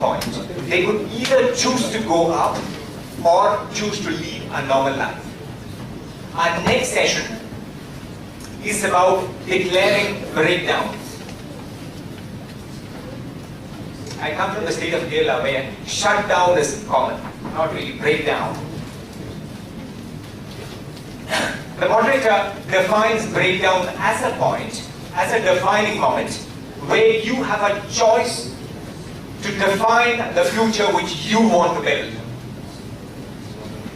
point, they could either choose to go up or choose to lead a normal life. Our next session is about declaring breakdowns. I come from the state of Kerala where shutdown is common, not really breakdown. The moderator defines breakdown as a point, as a defining moment, where you have a choice to define the future which you want to build.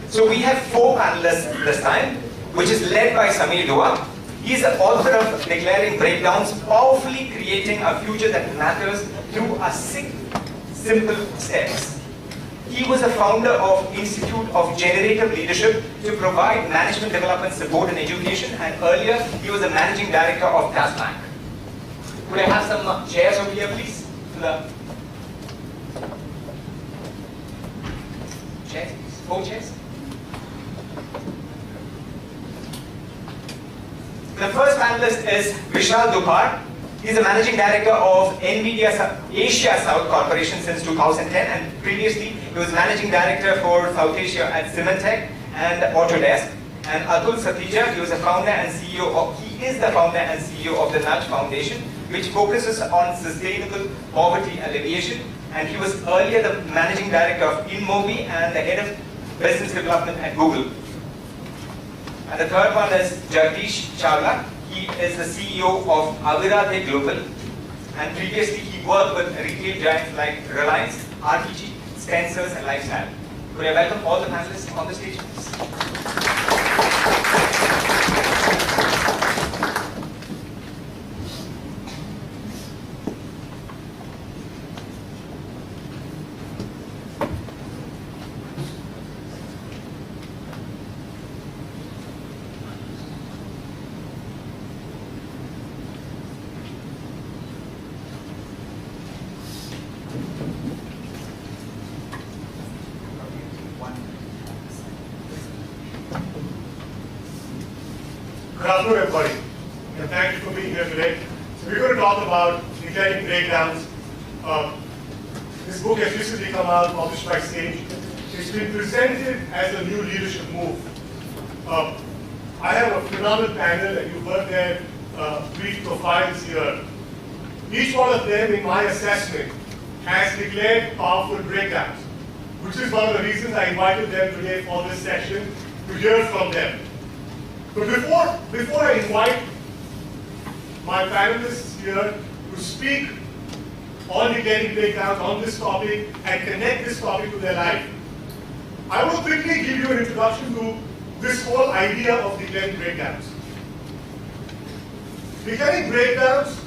So we have 4 panelists this time, which is led by Samir Dua. He is the author of Declaring Breakdowns, powerfully creating a future that matters through a 6 simple steps. He was a founder of Institute of Generative Leadership to provide management development support and education, and earlier he was the managing director of Das Bank. Could I have some chairs over here, please? Chairs, 4 chairs. The first panelist is Vishal Dhupar. He is the managing director of NVIDIA Asia South Corporation since 2010, and previously he was managing director for South Asia at Symantec and Autodesk. And Atul Satija, he is the founder and CEO of the Nudge Foundation, which focuses on sustainable poverty alleviation. And he was earlier the managing director of InMobi and the head of business development at Google. And the third one is Jagdish Chawla. He is the CEO of Avirate Global, and previously he worked with retail giants like Reliance, RPG, Spencer's, and Lifestyle. Could I welcome all the panelists on the stage, please? Good afternoon, everybody, and thank you for being here today. So we're going to talk about declaring breakdowns. This book has recently come out, published by Sage. It's been presented as a new leadership move. I have a phenomenal panel, and you've heard their brief profiles here. Each one of them, in my assessment, has declared powerful breakdowns, which is one of the reasons I invited them today for this session, to hear from them. But before I invite my panelists here to speak on declaring breakdowns on this topic and connect this topic to their life, I will quickly give you an introduction to this whole idea of declaring breakdowns. Declaring breakdowns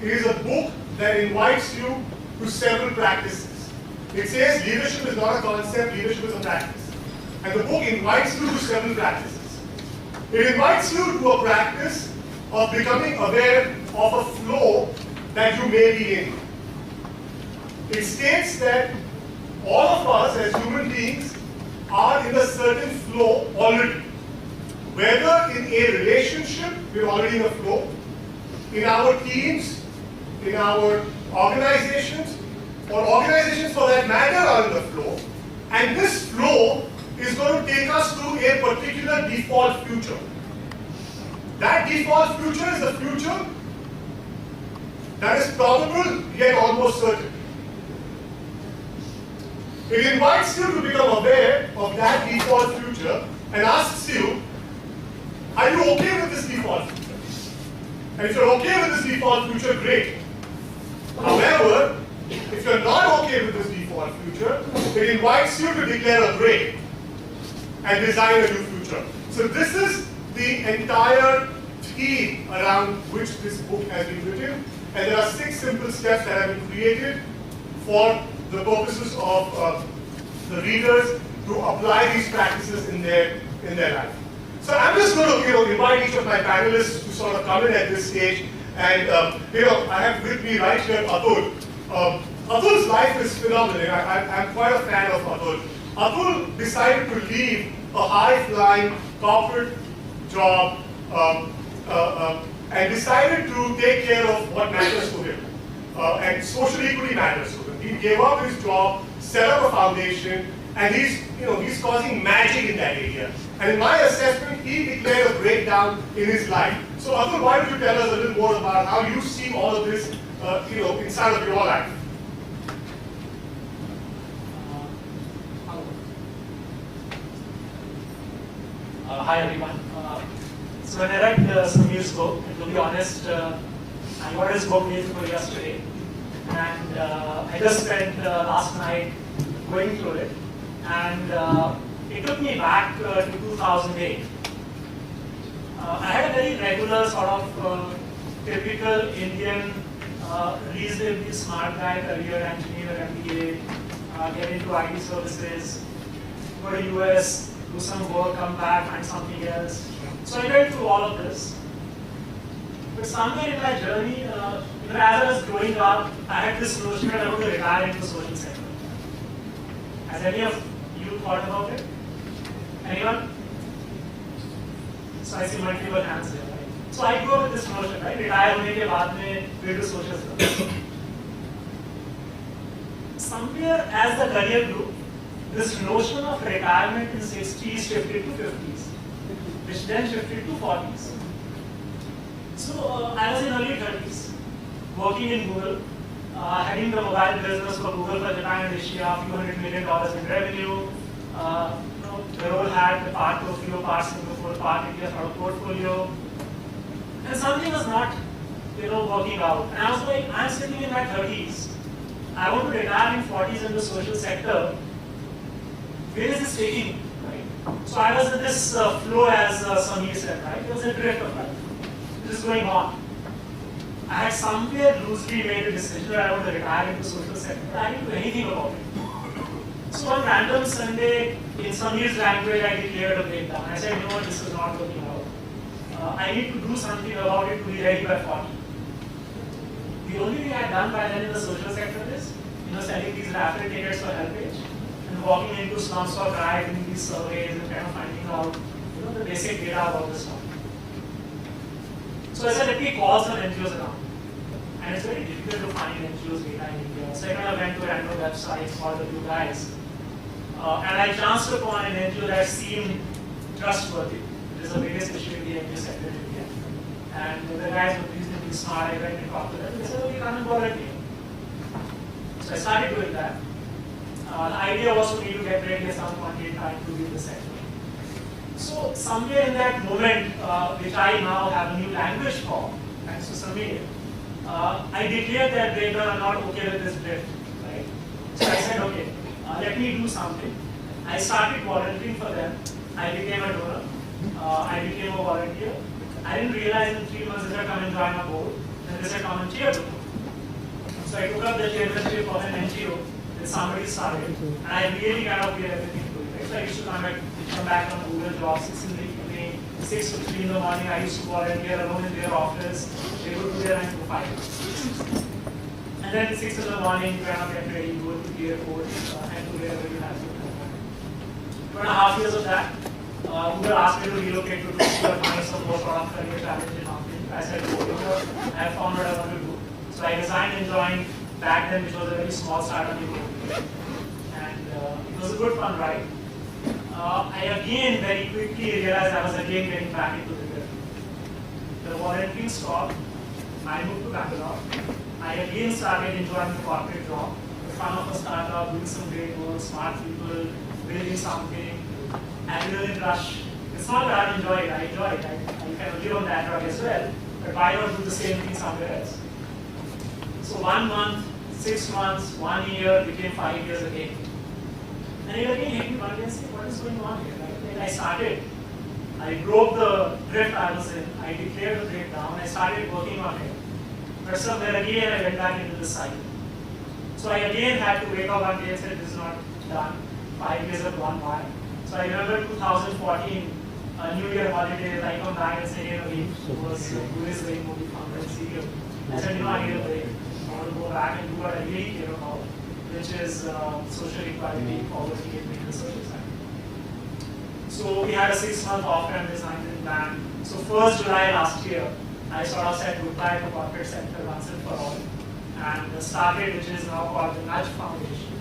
is a book that invites you to several practices. It says leadership is not a concept, leadership is a practice. And the book invites you to several practices. It invites you to a practice of becoming aware of a flow that you may be in. It states that all of us as human beings are in a certain flow already. Whether in a relationship, we're already in a flow, in our teams, in our organizations, or organizations for that matter are in the flow, and this flow is going to take us to a particular default future. That default future is the future that is probable yet almost certain. It invites you to become aware of that default future and asks you, are you okay with this default future? And if you're okay with this default future, great. However, if you're not okay with this default future, it invites you to declare a break and design a new future. So this is the entire theme around which this book has been written, and there are 6 simple steps that have been created for the purposes of the readers to apply these practices in their life. So I'm just going to invite each of my panelists to sort of come in at this stage, and I have with me right here Atul. Atul's life is phenomenal. I'm quite a fan of Atul. Atul decided to leave a high-flying corporate job and decided to take care of what matters to him. And social equity matters to him. He gave up his job, set up a foundation, and he's causing magic in that area. And in my assessment, he declared a breakdown in his life. So Atul, why don't you tell us a little more about how you see all of this, inside of your life? Hi everyone. So when I read Sameer's book, and to be honest, I got his book day before yesterday, and I just spent last night going through it, and it took me back to 2008. I had a very regular sort of typical Indian, reasonably smart guy, career engineer, MBA, get into IT services, go to US, do some work, come back, find something else. So I went through all of this. But somewhere in my journey, as I was growing up, I had this notion that I want to retire into the social sector. Has any of you thought about it? Anyone? So I see multiple hands here, right? So I grew up with this notion, right? Retire होने के बाद में go to social service. Somewhere as the career grew, this notion of retirement in 60s shifted to 50s, which then shifted to 40s. So I was in early 30s, working in Google, heading the mobile business for Google for Japan and Asia, a few $100 million in revenue. The role had the part Tokyo, part Singapore, part India sort of portfolio. And something was not, working out. And I was like, I'm sitting in my 30s. I want to retire in 40s in the social sector. Where is this taking me? Right? So I was in this flow, as Sameer said, right? It was a drift of life. This is going on. I had somewhere loosely made a decision that I want to retire into the social sector. I didn't do anything about it. So one random Sunday, in Sameer's language, I declared a breakdown. I said, you know what, this is not working out. I need to do something about it to be ready by 40. The only thing I had done by then in the social sector is, selling these raffle tickets for helpage and walking into slums for pride, doing these surveys and kind of finding out, the basic data about the slum. So I said, let me call some NGOs around. And it's very difficult to find NGOs data in India. So I kind of went to random websites, called a few guys. And I chanced upon an NGO that seemed trustworthy. It is the biggest issue in the NGO sector in India. And the guys were reasonably smart. I went and talked to them. They said, oh, we can't volunteer. So I started doing that. The idea was for me to get ready at some point in time to leave the sector. So somewhere in that moment, which I now have a new language for, thanks to Sameer, I declared that they were not okay with this drift. Right? So I said, okay, let me do something. I started volunteering for them. I became a donor. I became a volunteer. I didn't realize in 3 months they said, come and join our board. Then they said, come and chair the board. So I took up the chairmanship of an NGO that somebody started. And I really kind of did everything to it. Right? So I used to come back on Google jobs 6 in the evening, 6 to 3 in the morning. I used to volunteer alone in their office. They would do their 9 to 5. And then at 6 in the morning, you kind of get ready, go to the airport, and do whatever you have to do. 2.5 years of that, Google asked me to relocate to Tokyo and find some more sort of career challenge in marketing. I said, oh, I have found what I want to do. So I resigned and joined back then, which was a very small startup in India. And it was a good fun ride. I again very quickly realized I was again getting back into the career. The volunteering stopped. I moved to Bangalore. I again started enjoying the corporate job. The fun of a startup, doing some great work, smart people, building something, adrenaline rush. It's not that I enjoy it, I enjoy it. I kind of live on that drug as well. But why not do the same thing somewhere else? So 1 month, 6 months, 1 year became 5 years again. And it again hit me one day and said, what is going on here? Right? I started. I broke the drift I was in. I declared the breakdown. I started working on it. But somewhere again I went back into the cycle. So I again had to wake up one day and say, this is not done. 5 years have gone by. So I remember 2014, New Year holidays, I come back and say, who is the movie founder and CEO. I said, I need a break. I want to go back and do what I really care about, which is social equality, poverty, and the social side. So we had a 6-month off-ramp design plan. So 1st July last year, I sort of said goodbye to corporate sector once and for all. and started, which is now called the Nudge Foundation.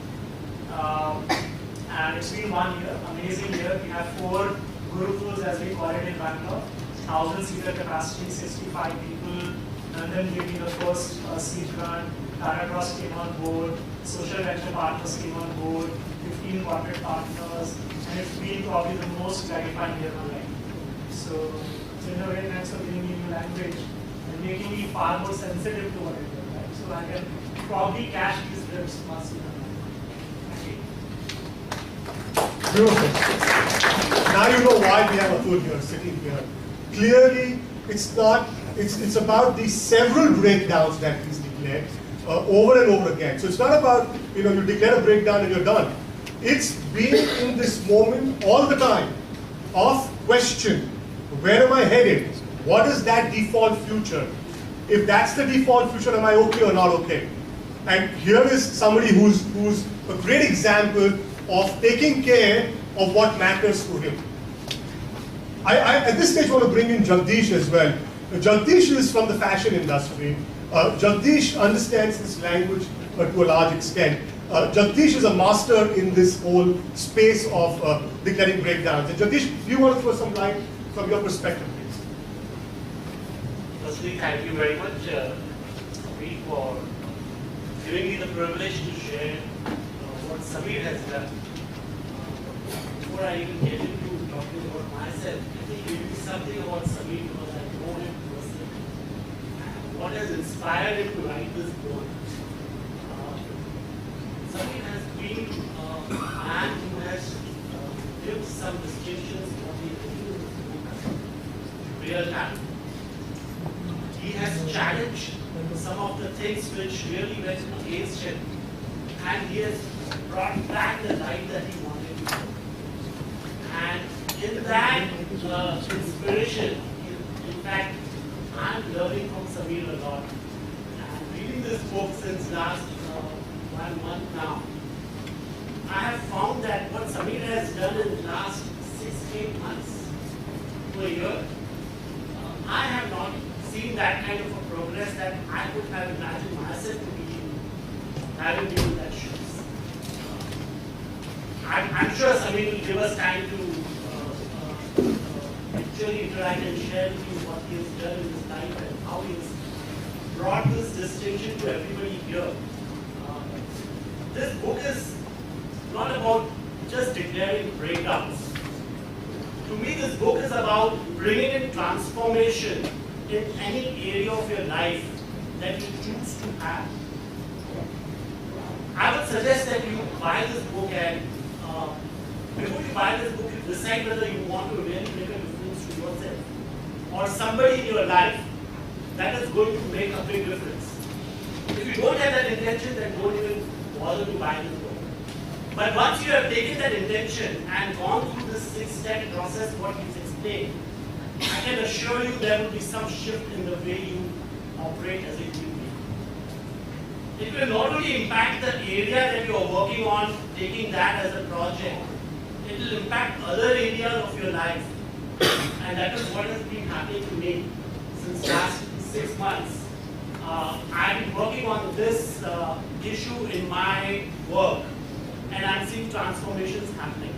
And it's been 1 year, amazing year. We have 4 Gurukuls, as we call it in Bangalore, 1,000-seater capacity, 65 people. And then gave me the first seed grant. Tata Trust came on board, social venture partners came on board, 15 corporate partners, and it's been probably the most gratifying year of my life. So, in a way, thanks for giving me new language and making me far more sensitive to what I do, right? So I can probably cash these trips once in a while. Beautiful. Now you know why we have Atul here, sitting here. Clearly, it's about the several breakdowns that he's declared over and over again. So it's not about, you declare a breakdown and you're done. It's being in this moment all the time of question. Where am I headed? What is that default future? If that's the default future, am I okay or not okay? And here is somebody who's a great example of taking care of what matters to him. I at this stage want to bring in Jagdish as well. Jagdish is from the fashion industry. Jagdish understands this language to a large extent. Jagdish is a master in this whole space of declaring breakdowns. And Jagdish, do you want to throw some light from your perspective, please? Firstly, thank you very much, Sameer, for giving me the privilege to share what Sameer has done. Before I even get into talking about myself, I think it will be something about Sameer because I know him personally. What has inspired him to write this book? Sameer has been a man who has given some distinctions what he is doing in this book. Real time. He has challenged some of the things which really went against him, and he has brought back the light that he wanted to do. And in that inspiration, in fact, I'm learning from Sameer a lot. And reading this book since last 1 month now, I have found that what Sameer has done in the last 6-8 months to a year, I have not seen that kind of a progress that I could have imagined myself to be having been in that shoes. I'm sure Sameer will give us time to actually interact and share with you what he has done in his life and how he has brought this distinction to everybody here. This book is not about just declaring breakdowns. To me, this book is about bringing in transformation in any area of your life that you choose to have. I would suggest that you buy this book and before you buy this book, you decide whether you want to really make a difference to yourself or somebody in your life that is going to make a big difference. If you don't have that intention, then don't even bother to buy this book. But once you have taken that intention and gone through this 6-step process, what he's explained, I can assure you there will be some shift in the way you operate as a human being. It will not only impact the area that you are working on, taking that as a project, it will impact other areas of your life. And that is what has been happening to me since last 6 months. I've been working on this issue in my work, and I'm seeing transformations happening.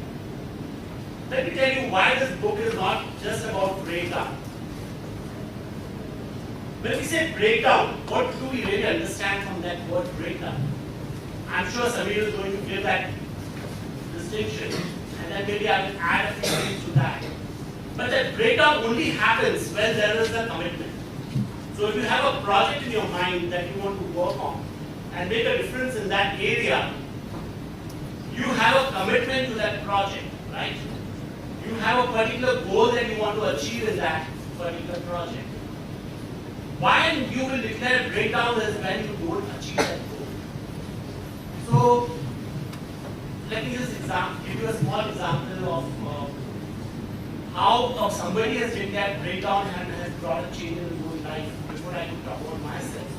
Let me tell you why this book is not just about breakdown. When we say breakdown, what do we really understand from that word breakdown? I'm sure Sameer is going to give that distinction, and then maybe I will add a few things to that. But that breakdown only happens when there is a commitment. So if you have a project in your mind that you want to work on and make a difference in that area, you have a commitment to that project, right? You have a particular goal that you want to achieve in that particular project. When you will declare breakdown is when you don't achieve that goal. So, let me just give you a small example of how somebody has declared breakdown and has brought a change in his own life before I could talk about myself.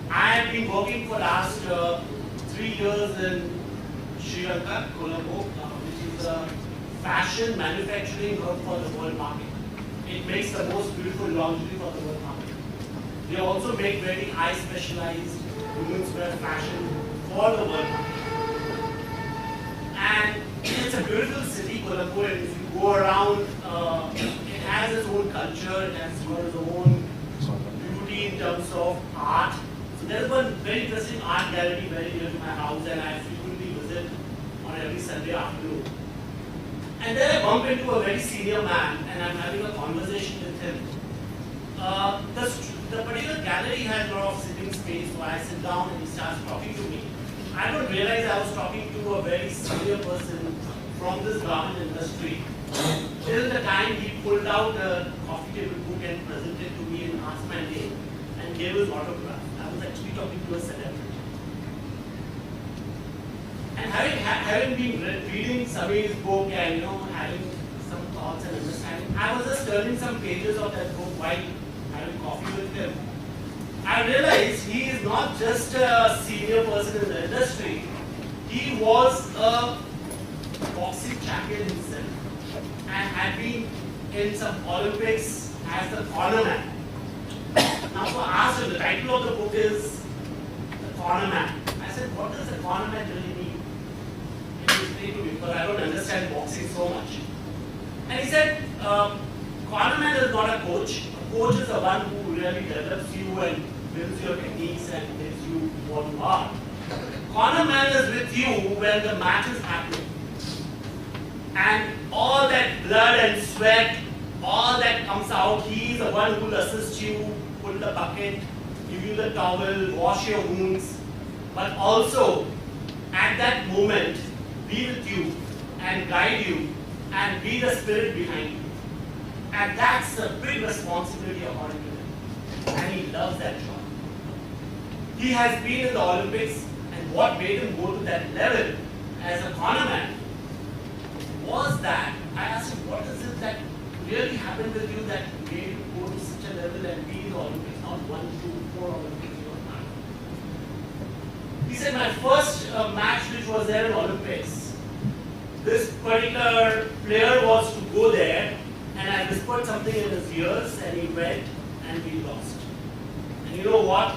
I have been working for last 3 years in Sri Lanka, Colombo, which is a fashion manufacturing hub for the world market. It makes the most beautiful lingerie for the world market. They also make very high specialized women's wear fashion for the world market. And it's a beautiful city, Colombo, and if you go around, it has its own culture, it has got its own beauty in terms of art. So there's one very interesting art gallery very near to my house, and I frequently visit on every Sunday afternoon. And then I bump into a very senior man, and I'm having a conversation with him. The particular gallery has a lot of sitting space, so I sit down and he starts talking to me. I don't realize I was talking to a very senior person from this garment industry. Till the time he pulled out a coffee table book and presented to me and asked my name and gave his autograph. I was actually talking to a celebrity. And having been reading Samir's book and having some thoughts and understanding, I was just turning some pages of that book while having coffee with him. I realized he is not just a senior person in the industry, he was a boxing champion himself and had been in some Olympics as the cornerman. Now, so I asked him, the title of the book is The Cornerman. I said, what does the cornerman really mean? Can you explain to me? Because I don't understand boxing so much. And he said, cornerman is not a coach. A coach is the one who really develops you and builds your techniques and makes you what you are. Cornerman is with you when the match is happening. And all that blood and sweat, all that comes out, he is the one who will assist you, pull the bucket, give you the towel, wash your wounds, but also at that moment be with you and guide you and be the spirit behind you. And that's a big responsibility according to him. And he loves that job. He has been in the Olympics, and what made him go to that level as a cornerman was that I asked him, what is it that really happened with you that made you go to such a level and be in the Olympics, not 1, 2, 4 Olympics you were not? He said, my first match which was there in Olympics, this particular player was to go there, and I whispered something in his ears, and he went, and we lost. And you know what?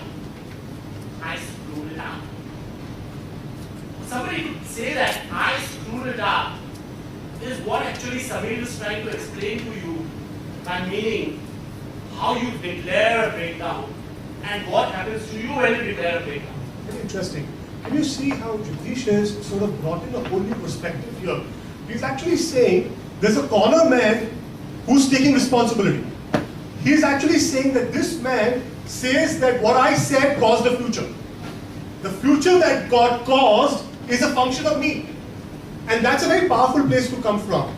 I screwed it up. Somebody could say that I screwed it up is what actually Samir is trying to explain to you by meaning how you declare a breakdown and what happens to you when you declare a breakdown. Very interesting. Can you see how Jagdish has sort of brought in a whole new perspective here? He's actually saying there's a corner man who's taking responsibility. He's actually saying that this man says that what I said caused the future. The future that got caused is a function of me. And that's a very powerful place to come from.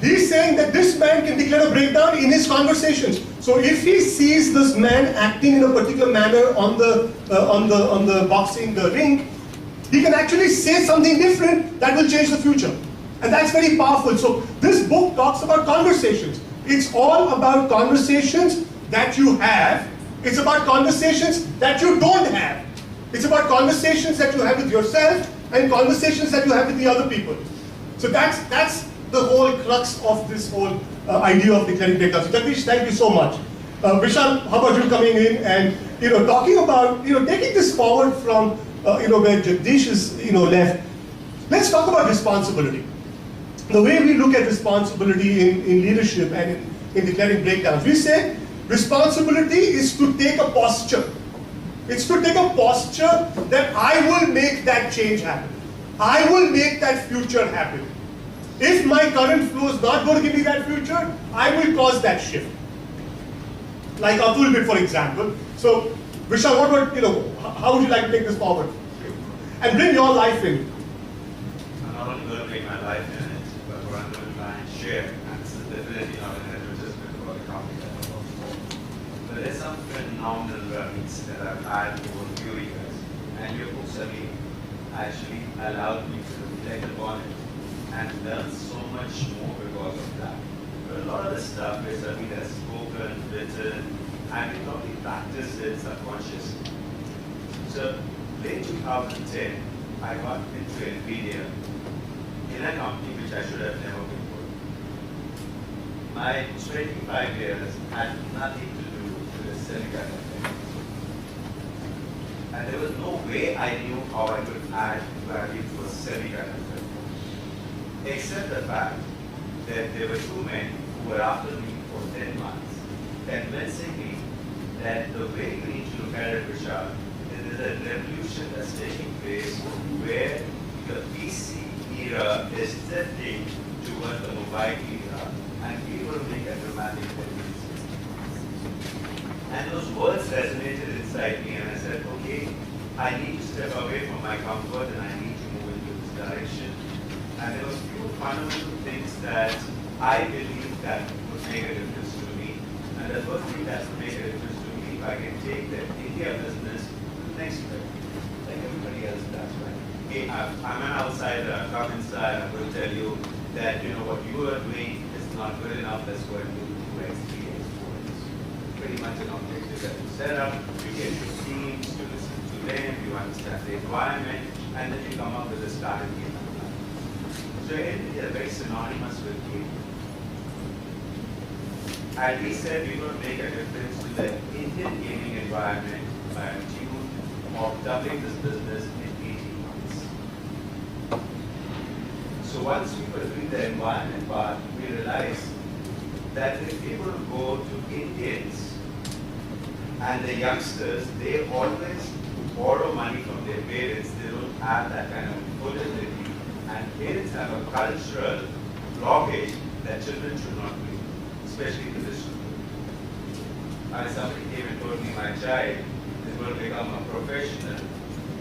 He's saying that this man can declare a breakdown in his conversations. So if he sees this man acting in a particular manner on the boxing ring, he can actually say something different that will change the future. And that's very powerful. So this book talks about conversations. It's all about conversations that you have. It's about conversations that you don't have. It's about conversations that you have with yourself and conversations that you have with the other people. So that's the whole crux of this whole idea of declaring breakdowns. Jagdish, thank you so much. Vishal, how about you coming in and talking about taking this forward from where Jagdish is left. Let's talk about responsibility. The way we look at responsibility in leadership and in declaring breakdowns, we say responsibility is to take a posture. It's to take a posture that I will make that change happen. I will make that future happen. If my current flow is not going to give me that future, I will cause that shift. Like Atul did, for example. So, Vishal, how would you like to take this forward? And bring your life in. I'm not only going to bring my life in it, but what I'm going to try and share. And this is definitely not an advertisement for the company that I work for. But there's some phenomenal learnings that I've had over a few years. And your books have actually allowed me to reflect upon it and learn so much more because of that. But a lot of the stuff is has spoken, written, and we probably practiced it subconsciously. So, late 2010, I got into NVIDIA in a company which I should have never been for. My 25 years had nothing to do with the semiconductor. And there was no way I knew how I could add value to a semiconductor, except the fact that there were two men who were after me for 10 months, convincing me that the way you need to look at it, Vishal, is there's a revolution that's taking place where the PC era is shifting towards the mobile era, and we will make a dramatic difference. And those words resonated inside me, and I said, okay, I need to step away from my comfort and I need to move into this direction. And there was few fundamental things that I believe that would make a difference to me. And the first thing that would make a difference to me, if I can take the India business to the next level, like everybody else does, right? Okay, I'm an outsider, I've come inside, I'm going to tell you that, what you are doing is not good enough, let's go and do 2x, 3x, 4x. Pretty much an objective that you set up, you get your teams, you listen to them, you understand the environment, and then you come up with a starting game. So NVIDIA is very synonymous with gaming. And we said we were going to make a difference to the Indian gaming environment by a tune of doubling this business in 18 months. So once we were doing the environment part, we realized that if people go to Indians and the youngsters, they always borrow money from their parents. They don't have that kind of affordability. And parents have a cultural blockage that children should not do, especially to this children. And somebody came and told me my child is going to become a professional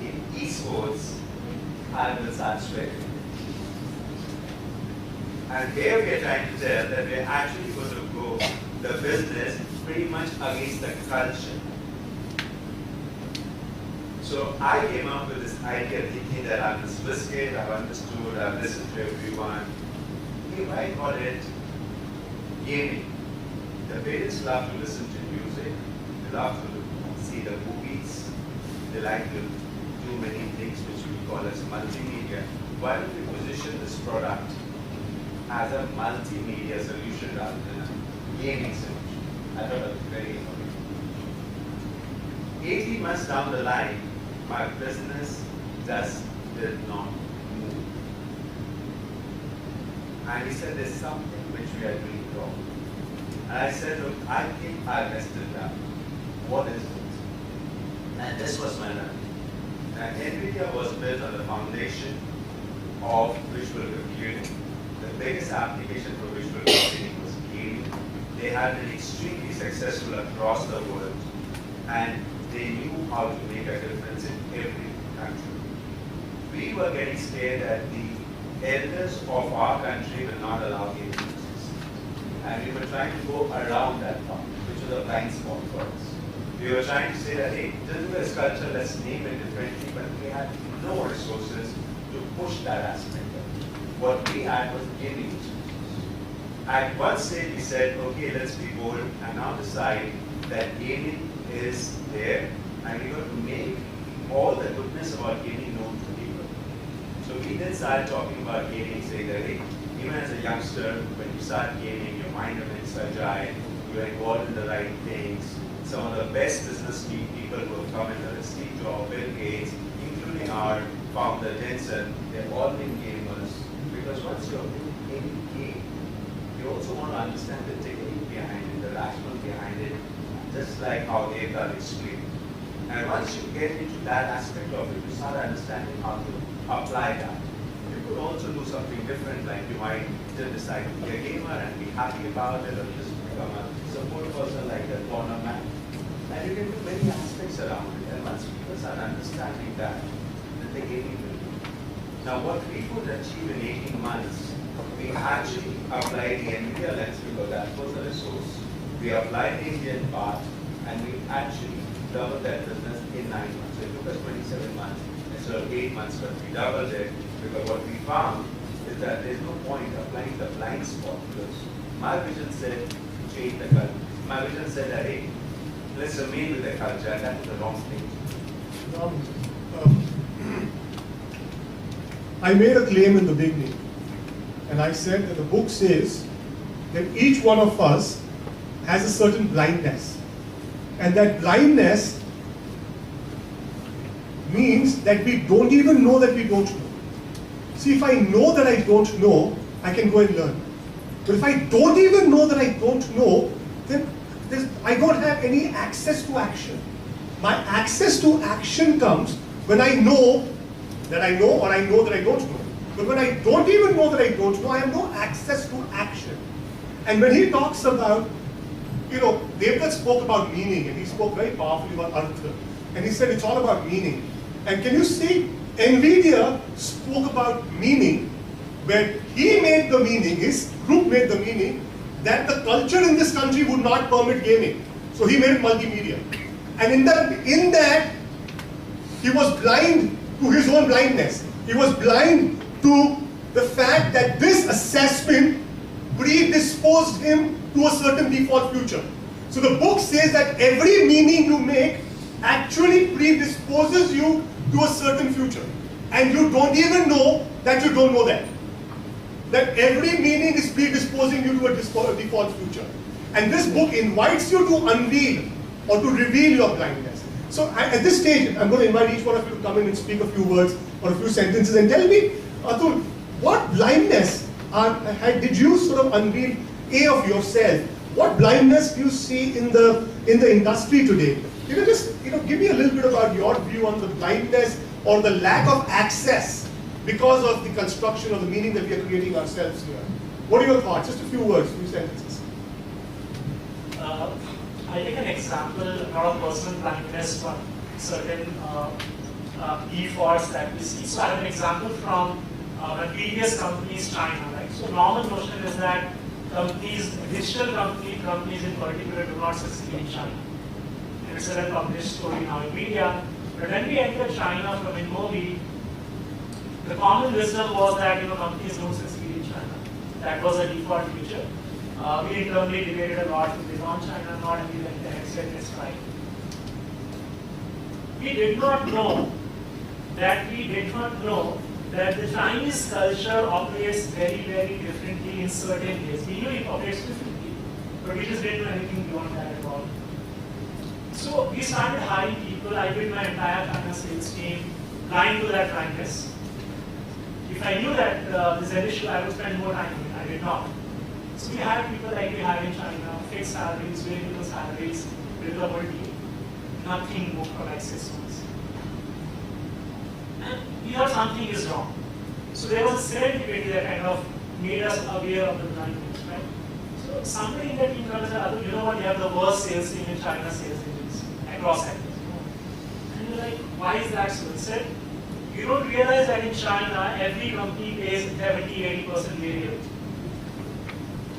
in esports, I will start sweating. And here we are trying to tell that we are actually going to go the business pretty much against the culture. So I came up with this idea thinking that I'm a Swiss kid, I've understood, I've listened to everyone. Okay, why call it gaming? The parents love to listen to music, they love to see the movies, they like to do many things which we call as multimedia. Why don't we position this product as a multimedia solution rather than a gaming solution? I thought it was very innovative. 18 months down the line, my business just did not move. And he said, there's something which we are doing wrong. And I said, look, I think I messed it up. What is it? And this was my learning. And NVIDIA was built on the foundation of visual computing. The biggest application for visual computing was gaming. They had been extremely successful across the world. And they knew how to make a difference in every country. We were getting scared that the elders of our country will not allow gaming to exist. And we were trying to go around that part, which was a blind spot for us. We were trying to say that, hey, this is culture, let's name it differently, but we had no resources to push that aspect of it. What we had was gaming resources. At one stage we said, okay, let's be bold and now decide that gaming is there, and we're going to make all the goodness about gaming known to people. So we then started talking about gaming, saying that, hey, even as a youngster, when you start gaming, your mind remains agile, you're involved in the right things. Some of the best business people who have come in, whether it's Steve Jobs, Bill Gates, including our founder, Jensen, they've all been gamers. Because once you're in any game, you also want to understand the technique behind it, the rationale behind it, just like how Devta explained. And once you get into that aspect of it, you start understanding how to apply that. You could also do something different, like you might just decide to be a gamer and be happy about it, or just become a support person like a corner man. And you can do many aspects around it. And once people start understanding that, then the gaming will do. Now what we could achieve in 18 months, we actually applied the NVIDIA lens because that was the resource. We applied the Indian part, and we actually doubled that business in 9 months. So it took us 27 months instead of 8 months, but we doubled it because what we found is that there's no point applying the blind spot because my vision said change the culture. My vision said that, hey, let's remain with the culture, and that's the wrong thing. I made a claim in the beginning, and I said that the book says that each one of us has a certain blindness. And that blindness means that we don't even know that we don't know. See, if I know that I don't know, I can go and learn. But if I don't even know that I don't know, then I don't have any access to action. My access to action comes when I know that I know, or I know that I don't know. But when I don't even know that I don't know, I have no access to action. And when he talks about, Devdutt spoke about meaning, and he spoke very powerfully about artha. And he said it's all about meaning. And can you see, NVIDIA spoke about meaning, where he made the meaning, his group made the meaning, that the culture in this country would not permit gaming. So he made it multimedia. And in that, he was blind to his own blindness. He was blind to the fact that this assessment predisposed him to a certain default future. So the book says that every meaning you make actually predisposes you to a certain future. And you don't even know that you don't know that. That every meaning is predisposing you to a default future. And this book invites you to unveil or to reveal your blindness. So at this stage, I'm going to invite each one of you to come in and speak a few words or a few sentences and tell me, Atul, what blindness did you sort of unveil of yourself? What blindness do you see in the industry today? Just give me a little bit about your view on the blindness or the lack of access because of the construction of the meaning that we are creating ourselves here. What are your thoughts? Just a few words, few sentences. I take an example, not of personal blindness, but certain defaults that we see. So I have an example from the previous companies, China. Right? So normal notion is that digital companies in particular do not succeed in China. And it's a well-published story now in media. But when we entered China from InMobi, the common wisdom was that companies don't succeed in China. That was a default feature. We internally debated a lot with non-China, not and we went there and said, let's try. We did not know that the Chinese culture operates very, very differently in certain ways. We knew it operates differently, but we just didn't know anything beyond that at all. So we started hiring people. I built my entire China sales team blind to that blindness. If I knew that this is an issue, I would spend more time on it. I did not. So we hired people like we hire in China, fixed salaries, very little salaries, build the whole team. Nothing moved for like 6 months. And we thought something is wrong. So there was a serendipity that kind of made us aware of the blindness, right? So somebody in the team comes and said, you know what, you have the worst sales team in China, sales agents, across sectors. And you're like, why is that so? He said, you don't realize that in China, every company pays 70-80% variable.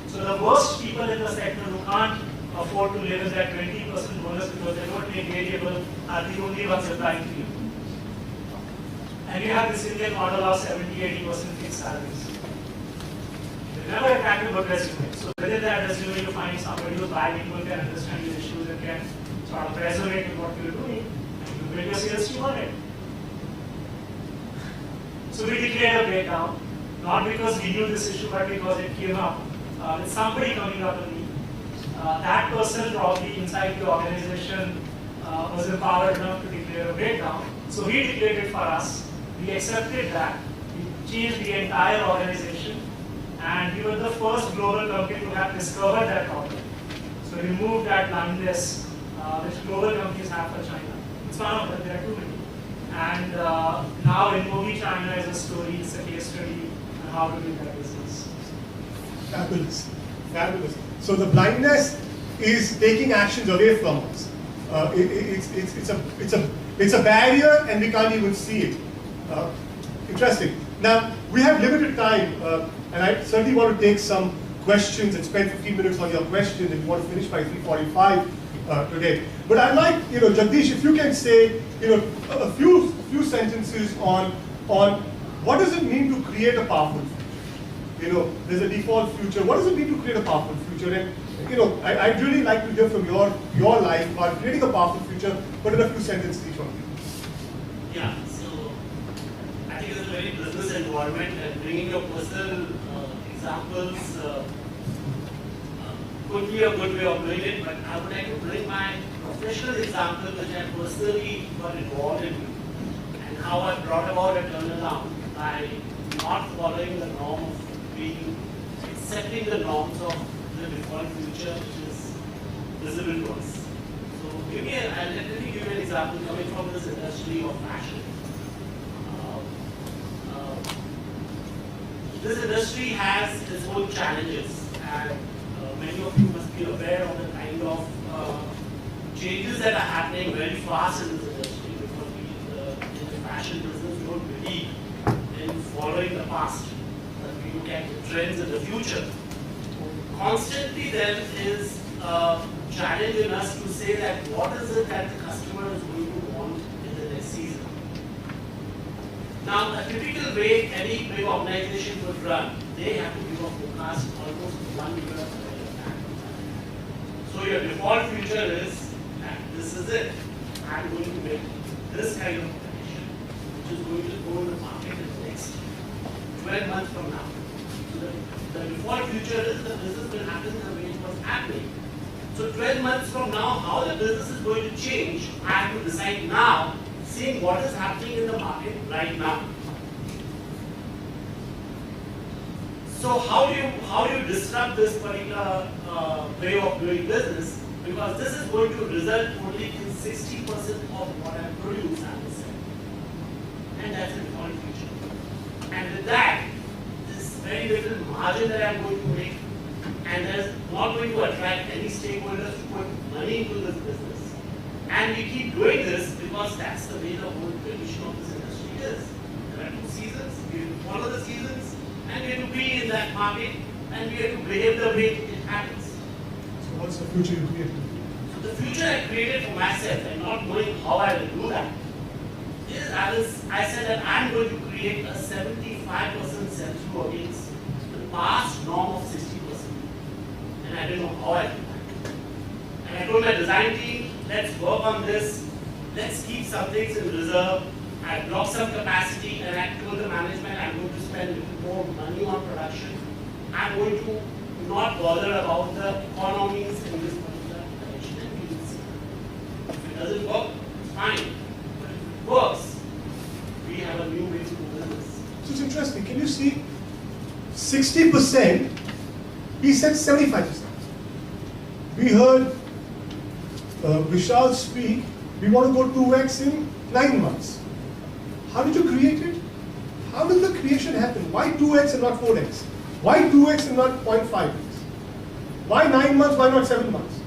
So the worst people in the sector who can't afford to live with that 20% bonus because they don't make variable are the only ones applying to you. And you have this Indian model of 70-80% fixed salaries. You never attack a good resume. So within that resume you find somebody who's bilingual, can understand your issues and can sort of resonate with what you're doing, and you build your sales team on it. So we declared a breakdown, not because we knew this issue, but because it came up. With somebody coming up with me, that person probably inside the organization was empowered enough to declare a breakdown. So he declared it for us. We accepted that. We changed the entire organization, and we were the first global company to have discovered that problem. So we removed that blindness which global companies have for China. It's one of them. There are too many. And now InMobi China is a story. It's a case study on how to build that business. Fabulous, fabulous. So the blindness is taking actions away from us. It's a barrier, and we can't even see it. Interesting. Now we have limited time, and I certainly want to take some questions and spend 15 minutes on your questions. If you want to finish by 3:45 today, but I'd like Jagdish, if you can say a few sentences on what does it mean to create a powerful future. There's a default future. What does it mean to create a powerful future? And I'd really like to hear from your life about creating a powerful future, but in a few sentences each one. Yeah, so I think it's a very business environment, and bringing your personal examples could be a good way of doing it, but I would like to bring my professional example, which I personally got involved in, and how I brought about a turnaround by not following the norm of being, accepting the norms of the default future, which is visible to us. So let me give you an example coming from this industry of fashion. This industry has its own challenges, and many of you must be aware of the kind of changes that are happening very fast in this industry, because we, in the fashion business, we don't believe in following the past, but we look at the trends in the future. Constantly there is a challenge in us to say that what is it that the customer is going to want in the next season. Now, a typical way any big organization would run, they have to give a forecast almost 1 year ahead of time. So your default future is that this is it. I'm going to make this kind of prediction, which is going to go in the market in the next 12 months from now. So the default future is the business will happen the way it was happening. So 12 months from now, how the business is going to change, I have to decide now, seeing what is happening in the market right now. So how do you disrupt this particular way of doing business? Because this is going to result only in 60% of what I produce and sell. And that's a default future. And with that, this very little margin that I'm going to make, and there's not going to attract any stakeholders to put money into this business. And we keep doing this because that's the way the whole tradition of this industry is. There are 2 seasons, we have to follow the seasons, and we have to be in that market, and we have to behave the way it happens. So what's the future you created? So the future I created for myself, and not knowing how I will do that, is I said that I'm going to create a 75% sell-through against the past norm of 60%. And I didn't know how I do that. And I told my design team, let's work on this, let's keep some things in reserve. I blocked some capacity, and I told the management I'm going to spend a little more money on production. I'm going to not bother about the economies in this particular direction, and we will see. If it doesn't work, it's fine. But if it works, we have a new way to do business. So it's interesting. Can you see 60%? He said 75%. We heard Vishal speak, we want to go 2x in 9 months. How did you create it? How did the creation happen? Why 2x and not 4x? Why 2x and not 0.5x? Why 9 months, why not 7 months?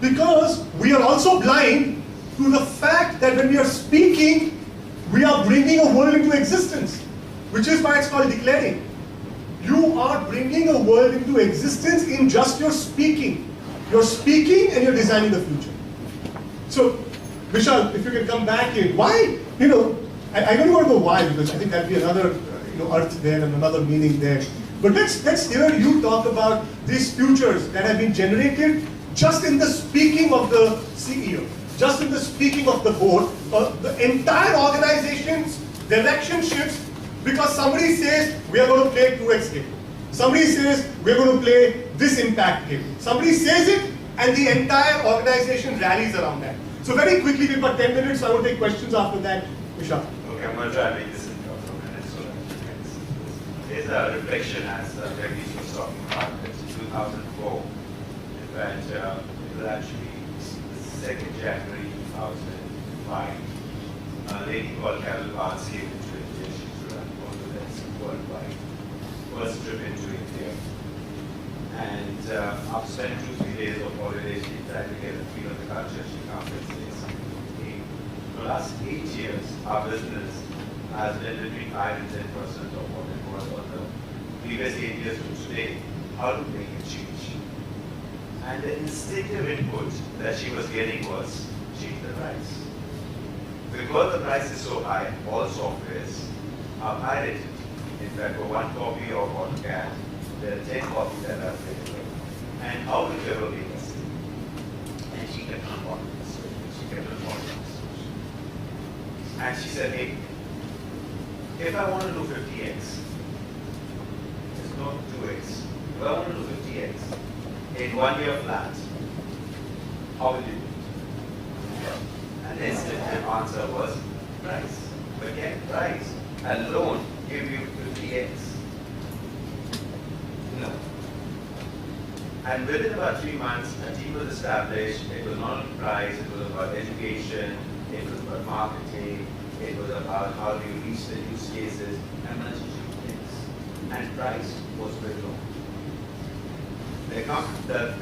Because we are also blind to the fact that when we are speaking, we are bringing a world into existence, which is why it's called declaring. You are bringing a world into existence in just your speaking. You're speaking and you're designing the future. So, Vishal, if you can come back in, why, I don't want to go why, because I think that'll be another, earth there and another meaning there. But let's hear you talk about these futures that have been generated just in the speaking of the CEO, just in the speaking of the board. The entire organization's direction shifts because somebody says, we are going to play 2x game. Somebody says, we're going to play this impact game. Somebody says it, and the entire organization rallies around that. So very quickly, we've got 10 minutes, so I will take questions after that. Vishal. Okay, I'm going to try and make this in a couple of minutes. So there's a reflection, as Jagdish was talking about. It's 2004. In fact, it was actually the 2nd January 2005. A lady called Carol Barnes came into India. She's run one of the best worldwide. First trip into India. And after spending 2-3 days of holiday, she tried to get a feel of the culture. She comes and says, for the last 8 years, our business has been between 5 and 10% of what it was on the previous 8 years from today. How to make it change? And the instinctive input that she was getting was, change the price. Because the price is so high, all softwares are pirated. In fact, for 1 copy of AutoCAD, there are 10 copies that are available. And how will you ever make a sale? And she kept on following the solution. She kept on following the solution. And she said, hey, if I want to do 50x, it's not 2x. If I want to do 50x, in 1 year flat, how will you do it? And the instant answer was price. But can price alone give you 50x? No. And within about 3 months, a team was established. It was not only price, it was about education, it was about marketing, it was about how do you reach the use cases, and multitude of things. And price was below. The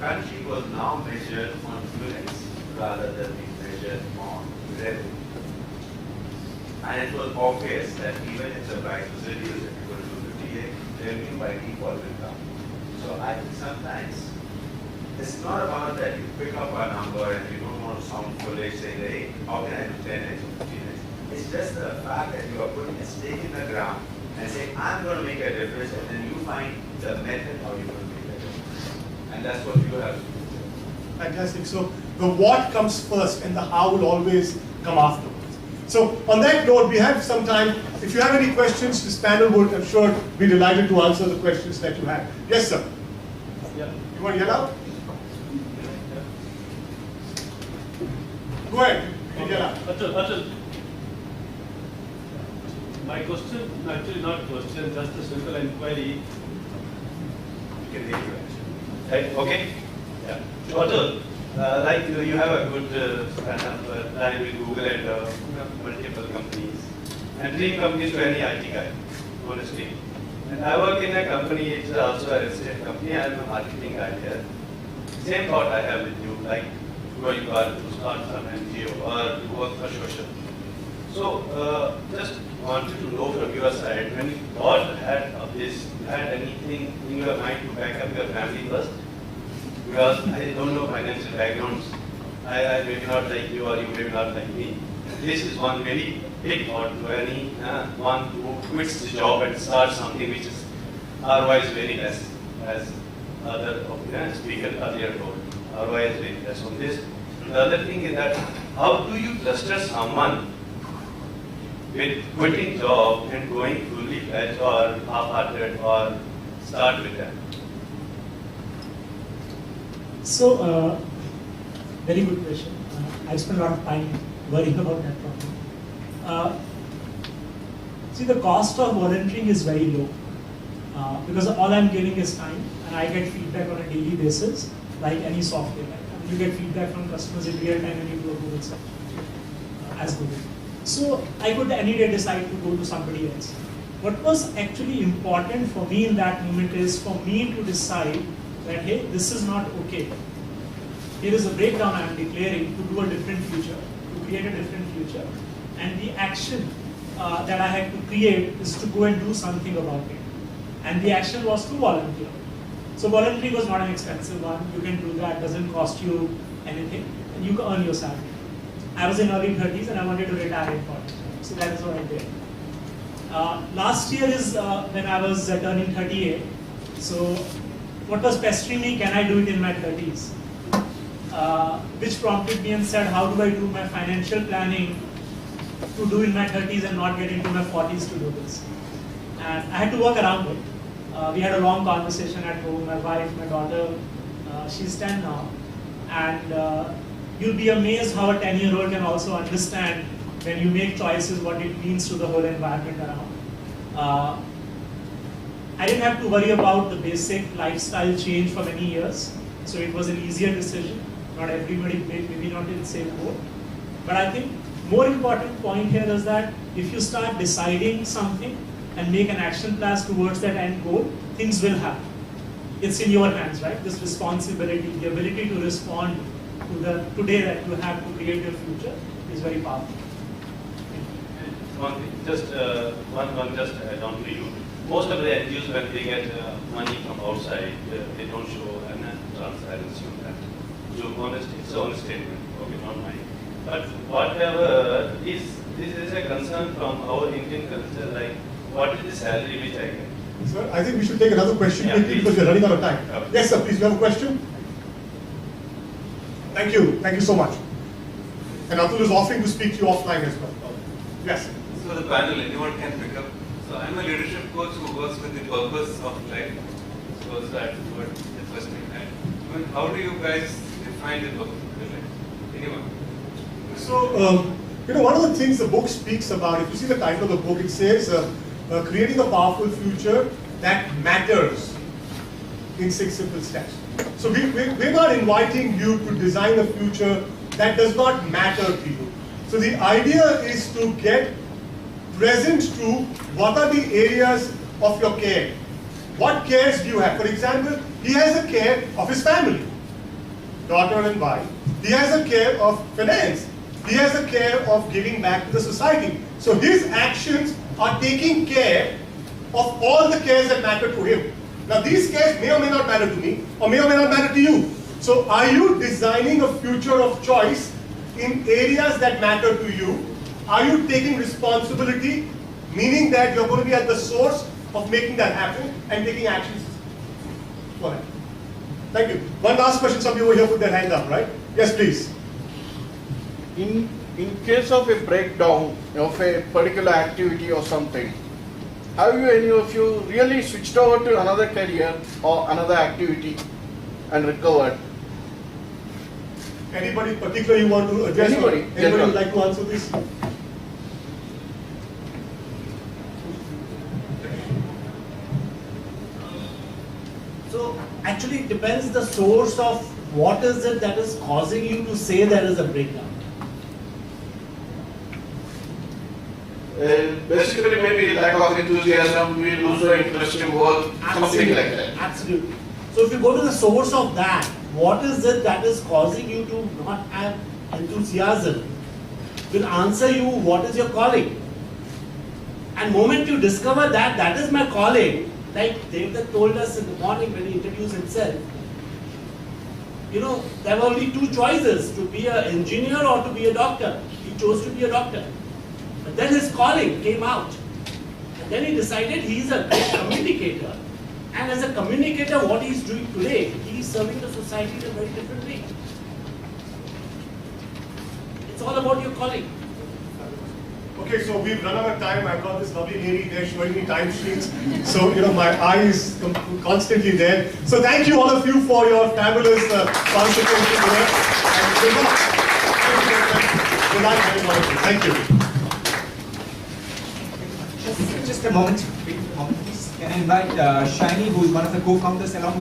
country was now measured on units rather than being measured on revenue. And it was obvious that even if the price was reduced, if you go to 58, revenue by default will come. So I think sometimes it's not about that you pick up a number and you don't want to sound foolish saying, hey, how can I do 10x or 15x? It's just the fact that you are putting a stake in the ground and saying, I'm going to make a difference, and then you find the method how you're going to make a difference. And that's what you have to do. Fantastic. So the what comes first and the how will always come afterwards. So on that note, we have some time. If you have any questions, this panel would, I'm sure, be delighted to answer the questions that you have. Yes, sir. Yeah. You want to yell out? Go ahead. Yell out. Atul. My question, actually not question, just a simple inquiry. You can hear you actually. Right, okay? Yeah. Atul, like you have a good line with Google and multiple companies. And dream companies to any IT guy, honestly. And I work in a company, it's also a real estate company, I'm a marketing guy here. Same thought I have with you, like going to start some NGO or to work for social. So just wanted to know from your side, when you thought ahead of this, you had anything in your mind to back up your family first? Because I don't know financial backgrounds. I maybe not like you or you maybe not like me. This is one very big thought to any one who quits the job and starts something which is ROI is very less, as other speaker earlier told. ROI is very less on this. The other thing is that how do you cluster someone with quitting job and going fully fledged or half-hearted or start with them? So, very good question. I spent a lot of time worrying about that problem. See, the cost of volunteering is very low because all I'm giving is time, and I get feedback on a daily basis, like any software. Right? I mean, you get feedback from customers in real time when you do a Google search as Google. So I could any day decide to go to somebody else. What was actually important for me in that moment is for me to decide that, hey, this is not okay. Here is a breakdown I am declaring to do a different future, to create a different future. And the action that I had to create is to go and do something about it. And the action was to volunteer. So volunteering was not an expensive one. You can do that, doesn't cost you anything, and you can earn your salary. I was in early 30s and I wanted to retire in 40s. So that is what I did. Last year is when I was turning 38. So what was pestering me, can I do it in my 30s? Which prompted me and said, how do I do my financial planning to do in my 30s and not get into my 40s to do this? And I had to work around it. We had a long conversation at home, my wife, my daughter, she's 10 now. And you'll be amazed how a 10-year-old can also understand when you make choices what it means to the whole environment around. I didn't have to worry about the basic lifestyle change for many years, so it was an easier decision. Not everybody, maybe not in the same boat. But I think more important point here is that if you start deciding something and make an action plan towards that end goal, things will happen. It's in your hands, right? This responsibility, the ability to respond to the today that you have to create your future is very powerful. One thing, just just add on to you. Most of the NGOs, when they get money from outside, they don't show any transparency on that. So honesty, it's an honest statement, okay, not mine. But whatever is, this is a concern from our Indian culture, like what is the salary which I get? Sir, I think we should take another question Yeah, quickly because we're running out of time. Okay. Yes, sir, please, you have a question? Thank you so much. And Atul is offering to speak to you offline as well. Yes. So the panel, anyone can pick up. So I'm a leadership coach who works with the purpose of life. So that's what the first thing. And I mean, how do you guys define the book? Anyone? So, one of the things the book speaks about, if you see the title of the book, it says, creating a powerful future that matters in 6 simple steps. So we're not inviting you to design a future that does not matter to you. So the idea is to get present to what are the areas of your care. What cares do you have? For example, he has a care of his family, daughter and wife. He has a care of finance. He has a care of giving back to the society. So his actions are taking care of all the cares that matter to him. Now these cares may or may not matter to me, or may or may not matter to you. So are you designing a future of choice in areas that matter to you? Are you taking responsibility, meaning that you're going to be at the source of making that happen and taking actions for that? Thank you. One last question. Some people here put their hand up, right? Yes, please. In case of a breakdown of a particular activity or something, have you any of you really switched over to another career or another activity and recovered? Anybody particularly you want to address? Anybody would like to answer this? So actually it depends the source of what is it that is causing you to say there is a breakdown. Basically maybe lack of enthusiasm, we lose our interest in work, something like that. Absolutely. So if you go to the source of that, what is it that is causing you to not have enthusiasm will answer you what is your calling. And moment you discover that that is my calling, like Devdutt told us in the morning when he introduced himself, there were only 2 choices, to be an engineer or to be a doctor. He chose to be a doctor. But then his calling came out. And then he decided he is a great communicator. And as a communicator, what he is doing today, he is serving the society in a very different way. It's all about your calling. Okay, so we've run out of time. I've got this lovely lady there showing me time sheets. So, my eye is constantly there. So thank you all of you for your fabulous participation today. And good luck. Good luck, everyone. Thank you. Just a moment. Wait a moment, please. Can I invite Shiny, who is one of the co-founders along